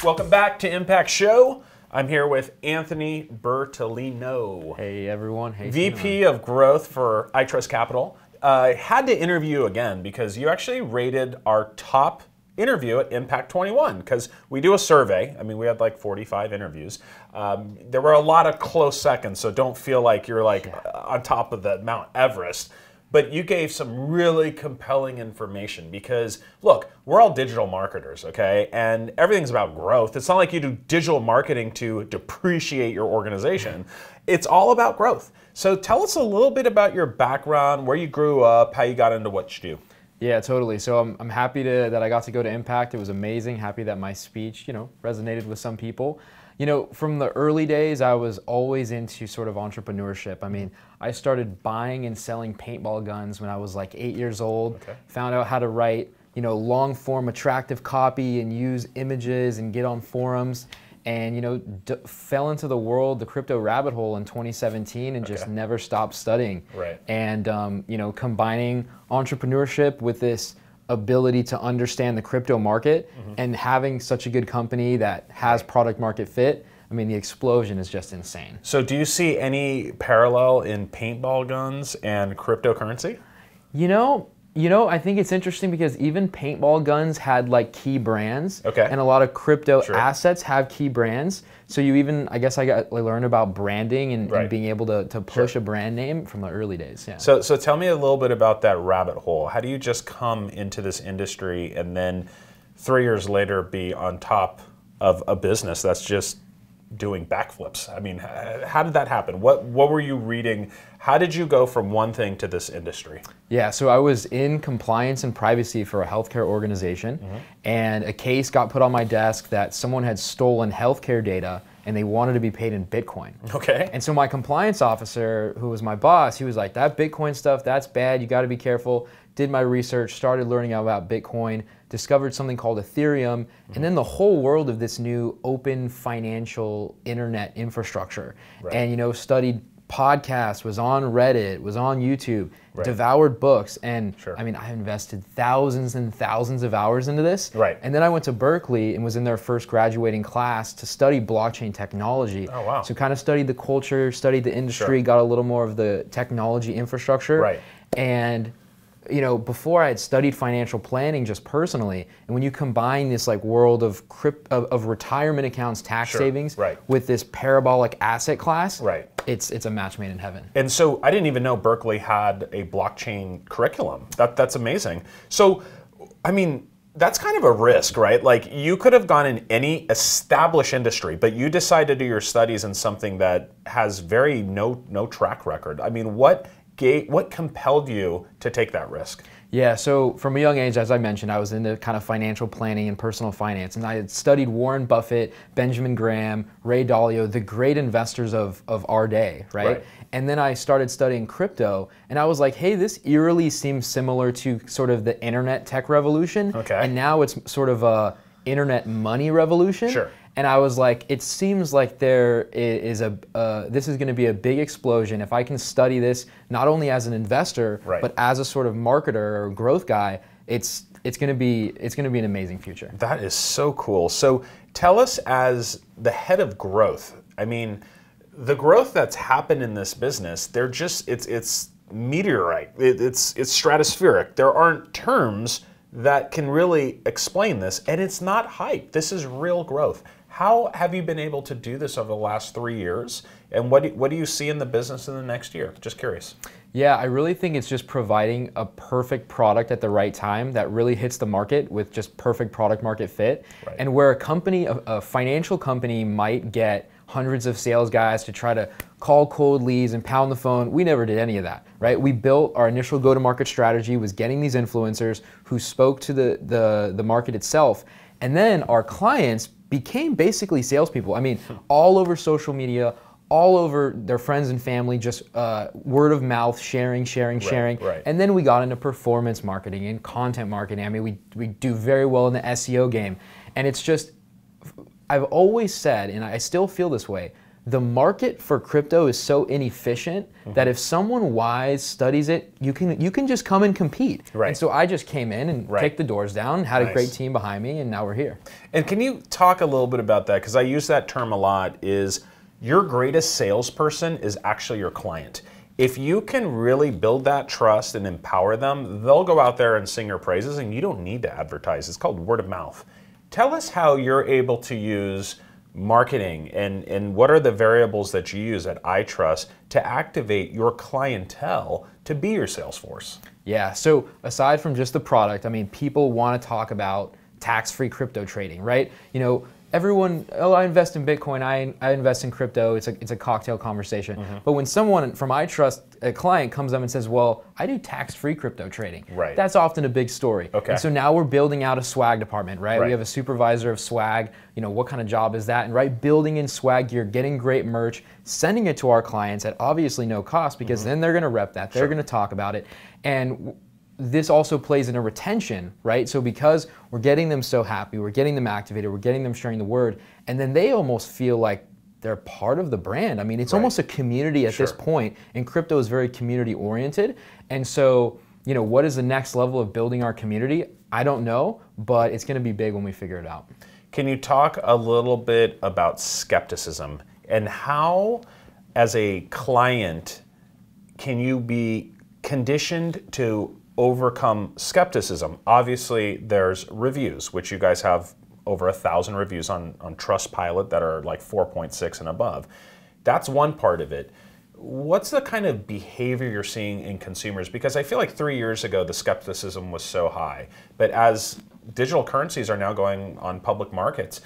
Welcome back to IMPACTShow. I'm here with Anthony Bertolino. Hey everyone. Hey VP of Growth for iTrustCapital. I had to interview you again because you actually rated our top interview at Impact 21 because we do a survey. I mean, we had like 45 interviews. There were a lot of close seconds, so don't feel like you're like on top of the Mount Everest. But you gave some really compelling information because, look, we're all digital marketers, okay? And everything's about growth. It's not like you do digital marketing to depreciate your organization. It's all about growth. So tell us a little bit about your background, where you grew up, how you got into what you do. Yeah, totally. So I'm happy that I got to go to Impact. It was amazing. Happy that my speech, resonated with some people. From the early days, I was always into sort of entrepreneurship. I mean, I started buying and selling paintball guns when I was like 8 years old. Okay. Found out how to write, long form attractive copy and use images and get on forums. And fell into the crypto rabbit hole in 2017 and just never stopped studying. Right. And combining entrepreneurship with this ability to understand the crypto market and having such a good company that has product market fit, I mean, the explosion is just insane. So do you see any parallel in paintball guns and cryptocurrency? I think it's interesting because even paintball guns had like key brands, and a lot of crypto assets have key brands. So I guess I learned about branding and being able to push a brand name from the early days. Yeah. So tell me a little bit about that rabbit hole. How do you just come into this industry and then 3 years later be on top of a business that's just doing backflips? I mean, how did that happen? What were you reading? How did you go from one thing to this industry? Yeah, so I was in compliance and privacy for a healthcare organization, and a case got put on my desk that someone had stolen healthcare data and they wanted to be paid in Bitcoin. Okay. And so my compliance officer, who was my boss, he was like, that Bitcoin stuff, that's bad, you gotta be careful. Did my research, started learning about Bitcoin, discovered something called Ethereum, and then the whole world of this new open financial internet infrastructure. And studied podcasts, was on Reddit, was on YouTube, devoured books, and I mean, I invested thousands and thousands of hours into this. And then I went to Berkeley and was in their first graduating class to study blockchain technology. Oh, wow. So kind of studied the culture, studied the industry, got a little more of the technology infrastructure. And before I had studied financial planning just personally, and when you combine this like world of retirement accounts, tax savings with this parabolic asset class, it's a match made in heaven. And so I didn't even know Berkeley had a blockchain curriculum. That's amazing. So, I mean, that's kind of a risk, right? Like you could have gone in any established industry, but you decided to do your studies in something that has very no track record. I mean, what compelled you to take that risk? Yeah, so from a young age, as I mentioned, I was into kind of financial planning and personal finance, and I had studied Warren Buffett, Benjamin Graham, Ray Dalio, the great investors of our day, right? And then I started studying crypto, and I was like, hey, this eerily seems similar to sort of the internet tech revolution, and now it's sort of a internet money revolution. And I was like, it seems like there is this is going to be a big explosion if I can study this not only as an investor but as a sort of marketer or growth guy. It's going to be an amazing future. That is so cool. So tell us, as the head of growth, I mean, the growth that's happened in this business, it's meteorite. It's stratospheric. There aren't terms that can really explain this, and it's not hype. This is real growth. How have you been able to do this over the last 3 years, and what do you see in the business in the next year? Just curious. Yeah, I really think it's just providing a perfect product at the right time that really hits the market with just perfect product market fit. And where a financial company might get hundreds of sales guys to try to call cold leads and pound the phone, we never did any of that, right? We built our initial go-to-market strategy was getting these influencers who spoke to the market itself, and then our clients became basically salespeople. I mean, all over social media, all over their friends and family, just word of mouth, sharing. And then we got into performance marketing and content marketing. I mean, we do very well in the SEO game. And it's just, I've always said, and I still feel this way, the market for crypto is so inefficient that if someone wise studies it, you can just come and compete. Right. And so I just came in and kicked the doors down, had a great team behind me, and now we're here. And can you talk a little bit about that? Because I use that term a lot, is your greatest salesperson is actually your client. If you can really build that trust and empower them, they'll go out there and sing your praises, and you don't need to advertise. It's called word of mouth. Tell us how you're able to use marketing and what are the variables that you use at iTrust to activate your clientele to be your sales force? Yeah, so aside from just the product, I mean, people want to talk about tax-free crypto trading, right? You know, everyone, oh, I invest in Bitcoin, I invest in crypto, it's a cocktail conversation. But when someone from iTrust, a client comes up and says, well, I do tax-free crypto trading. Right. That's often a big story. Okay. And so now we're building out a swag department, right? We have a supervisor of swag, you know, what kind of job is that? And building in swag gear, getting great merch, sending it to our clients at obviously no cost, because then they're gonna rep that, they're gonna talk about it. And this also plays into retention, right? So because we're getting them so happy, we're getting them activated, we're getting them sharing the word, and then they almost feel like they're part of the brand. I mean, it's almost a community at this point, and crypto is very community oriented. And so, you know, what is the next level of building our community? I don't know, but it's gonna be big when we figure it out. Can you talk a little bit about skepticism and how, as a client, can you be conditioned to overcome skepticism? Obviously, there's reviews, which you guys have over 1,000 reviews on Trustpilot that are like 4.6 and above. That's one part of it. What's the kind of behavior you're seeing in consumers? Because I feel like 3 years ago, the skepticism was so high. But as digital currencies are now going on public markets,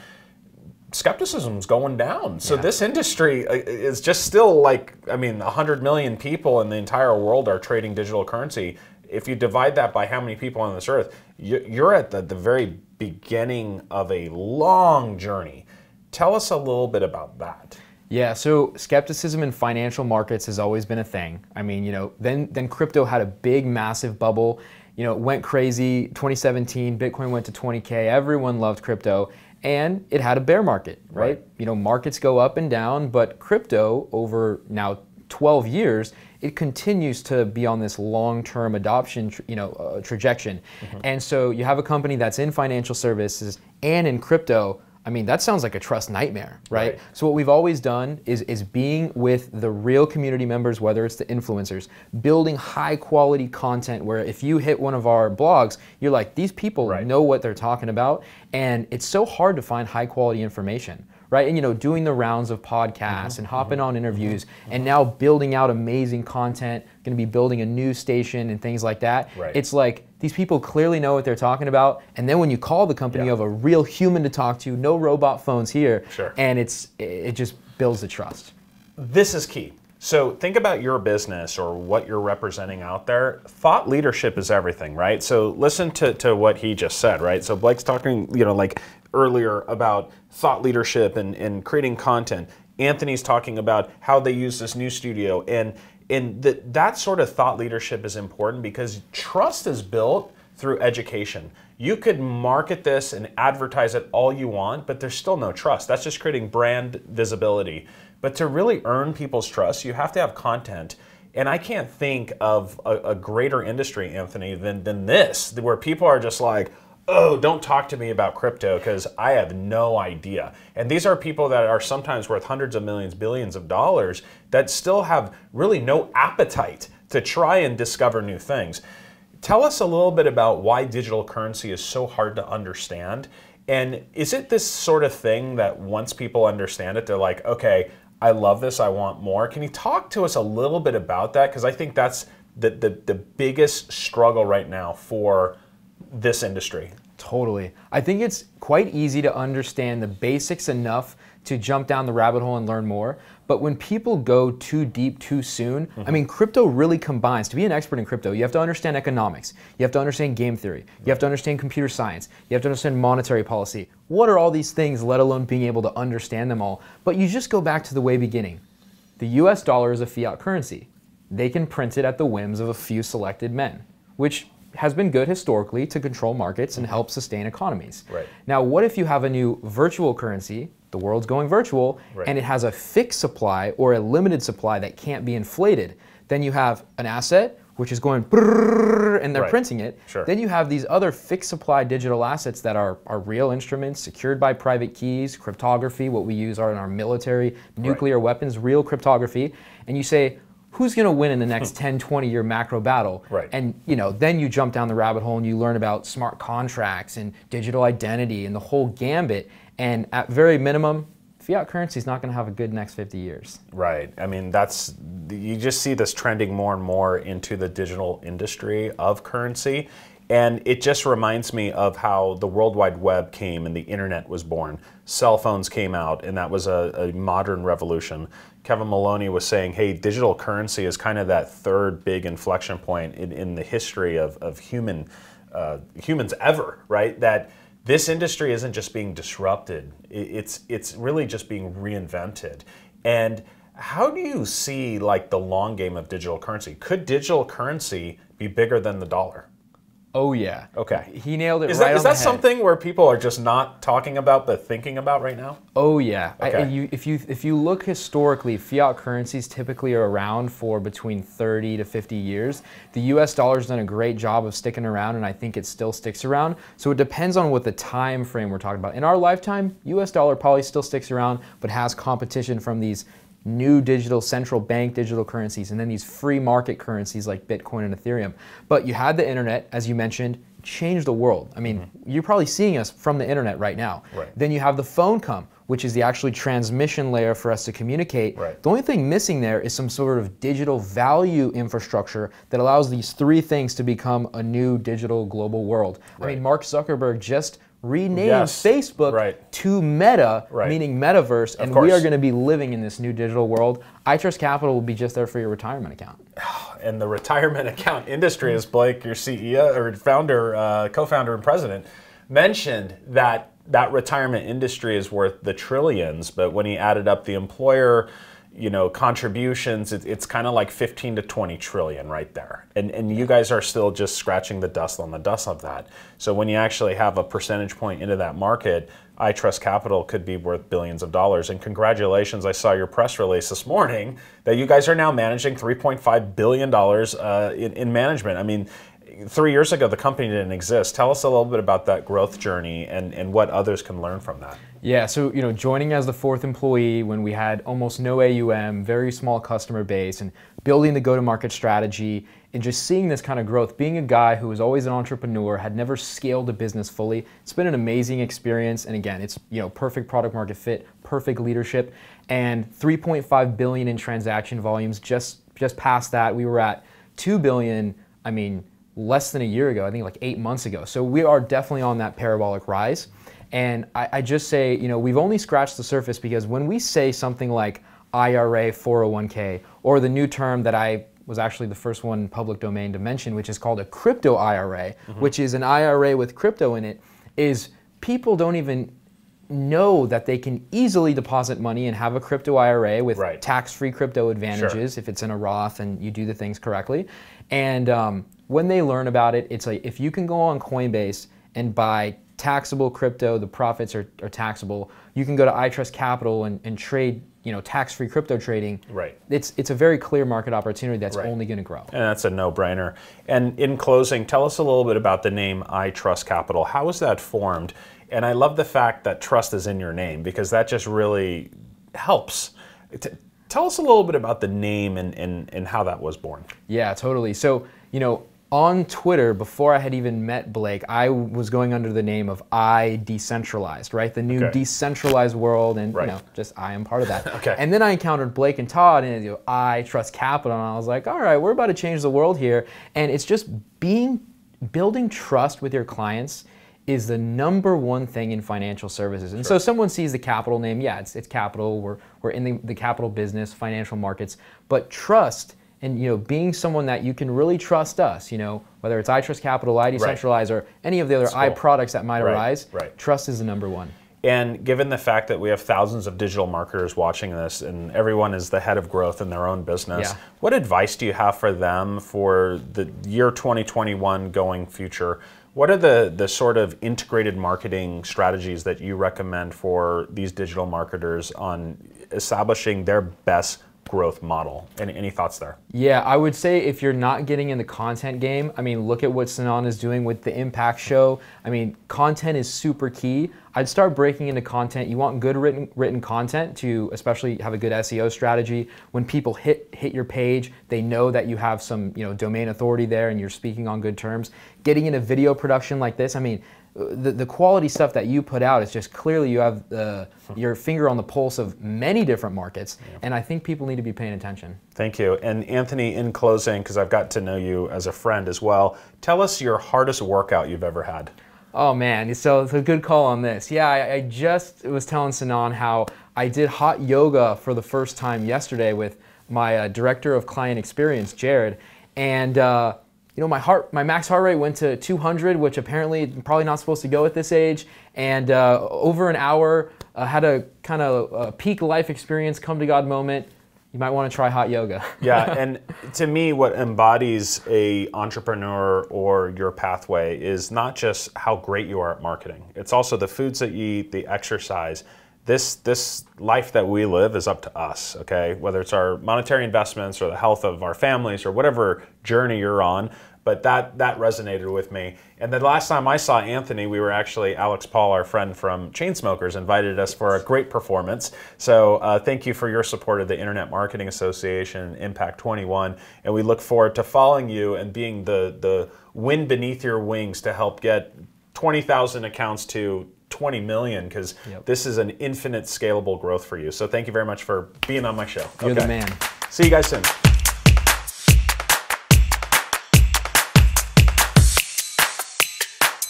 skepticism's going down. So this industry is just still like, I mean, 100 million people in the entire world are trading digital currency. If you divide that by how many people on this earth, you're at the very beginning of a long journey. Tell us a little bit about that. Yeah, so skepticism in financial markets has always been a thing. I mean, you know, then crypto had a big, massive bubble. You know, it went crazy. 2017, Bitcoin went to 20K. Everyone loved crypto, and it had a bear market, right? You know, markets go up and down, but crypto over now 12 years, it continues to be on this long-term adoption, trajectory. And so you have a company that's in financial services and in crypto. I mean, that sounds like a trust nightmare, right? So what we've always done is being with the real community members, whether it's the influencers, building high-quality content where if you hit one of our blogs, you're like, these people know what they're talking about, and it's so hard to find high-quality information. Right, and you know, doing the rounds of podcasts and hopping on interviews, and now building out amazing content, going to be building a news station and things like that. It's like these people clearly know what they're talking about, and then when you call the company, you have a real human to talk to, no robot phones here, and it just builds the trust. This is key. So think about your business or what you're representing out there. Thought leadership is everything, right? So listen to what he just said, right? So Blake's talking, you know, like earlier about thought leadership and creating content. Anthony's talking about how they use this new studio, and that sort of thought leadership is important because trust is built through education. You could market this and advertise it all you want, but there's still no trust. That's just creating brand visibility. But to really earn people's trust, you have to have content. And I can't think of a greater industry, Anthony, than this, where people are just like, oh, don't talk to me about crypto because I have no idea. And these are people that are sometimes worth hundreds of millions, billions of dollars that still have really no appetite to try and discover new things. Tell us a little bit about why digital currency is so hard to understand. And is it this sort of thing that once people understand it, they're like, okay, I love this, I want more. Can you talk to us a little bit about that? Because I think that's the biggest struggle right now for this industry. Totally. I think it's quite easy to understand the basics enough to jump down the rabbit hole and learn more. But when people go too deep too soon, I mean, crypto really combines. To be an expert in crypto, you have to understand economics. You have to understand game theory. You have to understand computer science. You have to understand monetary policy. What are all these things, let alone being able to understand them all? But you just go back to the way beginning. The US dollar is a fiat currency. They can print it at the whims of a few selected men, which has been good historically to control markets and help sustain economies. Now, what if you have a new virtual currency the world's going virtual, and it has a fixed supply or a limited supply that can't be inflated. Then you have an asset, which is going brrrr, and they're printing it. Then you have these other fixed supply digital assets that are real instruments, secured by private keys, cryptography, what we use are in our military, nuclear weapons, real cryptography. And you say, who's going to win in the next 10, 20-year macro battle? And then you jump down the rabbit hole and you learn about smart contracts and digital identity and the whole gambit. And at very minimum, fiat currency is not going to have a good next 50 years. Right. I mean, you just see this trending more and more into the digital industry of currency. And it just reminds me of how the World Wide Web came and the internet was born. Cell phones came out, and that was a modern revolution. Kevin Maloney was saying, hey, digital currency is kind of that third big inflection point in the history of humans ever, right? That this industry isn't just being disrupted, it's really just being reinvented. And how do you see like the long game of digital currency? Could digital currency be bigger than the dollar? Oh yeah. Okay. He nailed it. Is right on the that head. something where people are just not talking about but thinking about right now? Oh yeah. Okay. If you look historically, fiat currencies typically are around for between 30 to 50 years. The US dollar's done a great job of sticking around, and I think it still sticks around. So it depends on what the time frame we're talking about. In our lifetime, US dollar probably still sticks around, but has competition from these new digital central bank digital currencies, and then these free market currencies like Bitcoin and Ethereum. But you had the internet, as you mentioned, changed the world. I mean, you're probably seeing us from the internet right now. Then you have the phone come, which is the actually transmission layer for us to communicate. The only thing missing there is some sort of digital value infrastructure that allows these three things to become a new digital global world. I mean, Mark Zuckerberg just renamed Facebook to Meta, meaning metaverse, and we are going to be living in this new digital world. iTrustCapital will be just there for your retirement account. And the retirement account industry, as Blake, your CEO or founder, co-founder and president, mentioned that retirement industry is worth the trillions, but when he added up the employer contributions, it's kind of like 15 to 20 trillion right there. And you guys are still just scratching the dust on the dust of that. So when you actually have a percentage point into that market, iTrustCapital could be worth billions of dollars. And congratulations, I saw your press release this morning that you guys are now managing $3.5 billion in management. I mean, 3 years ago, the company didn't exist. Tell us a little bit about that growth journey and what others can learn from that. Yeah, so joining as the fourth employee when we had almost no AUM, very small customer base, and building the go-to-market strategy, and just seeing this kind of growth, being a guy who was always an entrepreneur, had never scaled a business fully, it's been an amazing experience. And again, it's perfect product market fit, perfect leadership, and 3.5 billion in transaction volumes. Just past that, we were at 2 billion. I mean, less than a year ago, I think like 8 months ago. So we are definitely on that parabolic rise. And I just say, we've only scratched the surface, because when we say something like IRA 401k, or the new term that I was actually the first one in public domain to mention, which is called a crypto IRA, which is an IRA with crypto in it, is people don't even know that they can easily deposit money and have a crypto IRA with tax-free crypto advantages if it's in a Roth and you do the things correctly. And when they learn about it, it's like, if you can go on Coinbase and buy taxable crypto, the profits are taxable. You can go to iTrustCapital and trade, tax-free crypto trading. It's a very clear market opportunity that's only going to grow. And that's a no-brainer. And in closing, tell us a little bit about the name iTrustCapital. How was that formed? And I love the fact that trust is in your name, because that just really helps. Tell us a little bit about the name and how that was born. Yeah, totally. So, on Twitter, before I had even met Blake, I was going under the name of iDecentralized, right? The new decentralized world, and just I am part of that. And then I encountered Blake and Todd, and iTrustCapital, and I was like, all right, we're about to change the world here. And it's just building trust with your clients is the #1 thing in financial services. And so someone sees the capital name, it's capital, we're in the capital business, financial markets, but trust, and being someone that you can really trust us, whether it's iTrustCapital, iDecentralize, or any of the other I products that might arise, trust is the #1. And given the fact that we have thousands of digital marketers watching this, and everyone is the head of growth in their own business, what advice do you have for them for the year 2021 going future? What are the sort of integrated marketing strategies that you recommend for these digital marketers on establishing their best growth model? Any thoughts there? Yeah, I would say if you're not getting in the content game, I mean, look at what Sinan is doing with the IMPACTShow. I mean, content is super key. I'd start breaking into content. You want good written content to especially have a good SEO strategy. When people hit your page, they know that you have some domain authority there and you're speaking on good terms. Getting into video production like this, I mean, the quality stuff that you put out is just clearly you have your finger on the pulse of many different markets, and I think people need to be paying attention. Thank you. And Anthony, in closing, because I've got to know you as a friend as well, tell us your hardest workout you've ever had. Oh man, so it's a good call on this. Yeah, I just was telling Sinan how I did hot yoga for the first time yesterday with my director of client experience, Jared, and my max heart rate went to 200, which apparently probably not supposed to go at this age. And over an hour, had a kind of peak life experience, come to God moment. You might want to try hot yoga. Yeah, and to me, what embodies a entrepreneur or your pathway is not just how great you are at marketing. It's also the foods that you eat, the exercise. This life that we live is up to us, okay? Whether it's our monetary investments or the health of our families or whatever journey you're on, but that resonated with me. And the last time I saw Anthony, we were actually, Alex Paul, our friend from Chainsmokers, invited us for a great performance. So thank you for your support of the Internet Marketing Association, Impact 21, and we look forward to following you and being the wind beneath your wings to help get 20,000 accounts to 20 million, because this is an infinite scalable growth for you. So thank you very much for being on my show. You're the man. See you guys soon.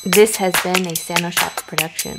This has been a Sano Shops production.